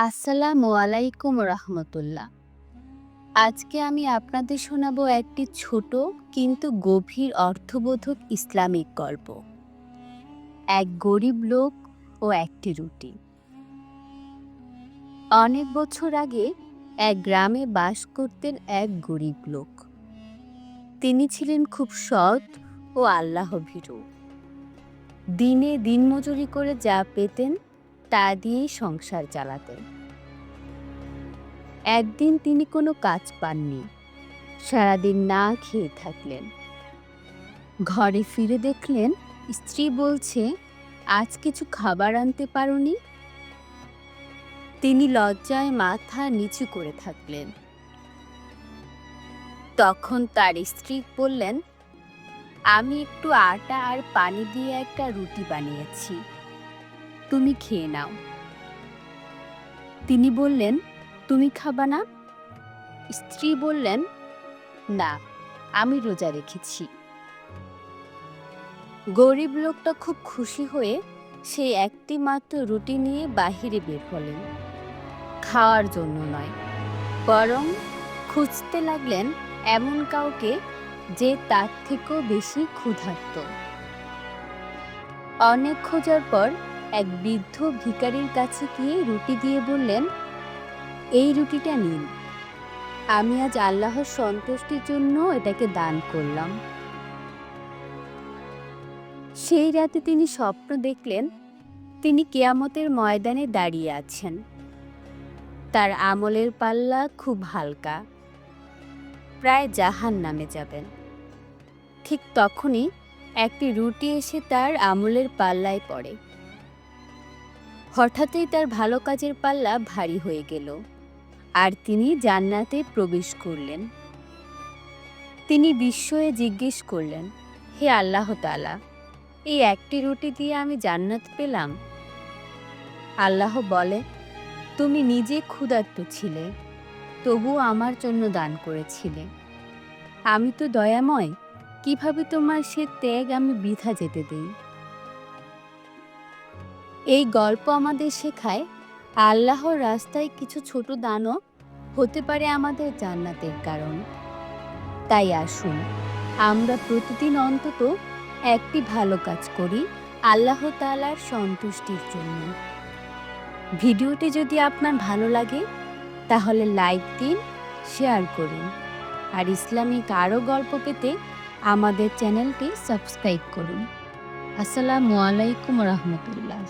আসসালামু আলাইকুম রহমতুল্লাহ। আজকে আমি আপনাদের শোনাবো একটি ছোট কিন্তু গভীর অর্থবোধক ইসলামিক গল্প। এক গরিব লোক ও একটি রুটি। অনেক বছর আগে এক গ্রামে বাস করতেন এক গরিব লোক। তিনি ছিলেন খুব সৎ ও আল্লাহভীরু। দিনে দিনমজুরি করে যা পেতেন তা দিয়েই সংসার চালাতেন। একদিন তিনি কোনো কাজ পাননি, সারাদিন না খেয়ে থাকলেন। ঘরে ফিরে দেখলেন স্ত্রী বলছে, আজ কিছু খাবার আনতে পারোনি? তিনি লজ্জায় মাথা নিচু করে থাকলেন। তখন তার স্ত্রী বললেন, আমি একটু আটা আর পানি দিয়ে একটা রুটি বানিয়েছি, তুমি খেয়ে নাও। তিনি বললেন, তুমি খাবা না? স্ত্রী বললেন, না, আমি রোজা রেখেছি। গরিব লোকটা খুব খুশি হয়ে সেই একটি মাত্র রুটি নিয়ে বাহিরে বের হলেন। খাওয়ার জন্য নয়, বরং খুঁজতে লাগলেন এমন কাউকে যে তার থেকেও বেশি ক্ষুধার্ত। অনেক খোঁজার পর এক বৃদ্ধ ভিখারির কাছে গিয়ে রুটি দিয়ে বললেন, এই রুটিটা নিন, আমি আজ আল্লাহর সন্তুষ্টির জন্য এটাকে দান করলাম। সেই রাতে তিনি স্বপ্ন দেখলেন, তিনি কিয়ামতের ময়দানে দাঁড়িয়ে আছেন। তার আমলের পাল্লা খুব হালকা, প্রায় জাহান্নামে যাবেন। ঠিক তখনই একটি রুটি এসে তার আমলের পাল্লায় পড়ে। হঠাৎই তার ভালো কাজের পাল্লা ভারী হয়ে গেল, আর তিনি জান্নাতে প্রবেশ করলেন। তিনি বিস্ময়ে জিজ্ঞেস করলেন, হে আল্লাহ তাআলা, এই একটি রুটি দিয়ে আমি জান্নাত পেলাম? আল্লাহ বলে, তুমি নিজে ক্ষুধার্ত ছিলে, তবুও আমার জন্য দান করেছিলে। আমি তো দয়াময়, কিভাবে তোমার সে ত্যাগ আমি বৃথা যেতে দেই? এই গল্প আমাদের শেখায়, আল্লাহর রাস্তায় কিছু ছোট দানও হতে পারে আমাদের জান্নাতের কারণ। তাই আসুন, আমরা প্রতিদিন অন্তত একটি ভালো কাজ করি আল্লাহ তাআলার সন্তুষ্টির জন্য। ভিডিওটি যদি আপনার ভালো লাগে তাহলে লাইক দিন, শেয়ার করুন, আর ইসলামিক আরও গল্প পেতে আমাদের চ্যানেলটি সাবস্ক্রাইব করুন। আসসালামু আলাইকুম রহমতুল্লাহ।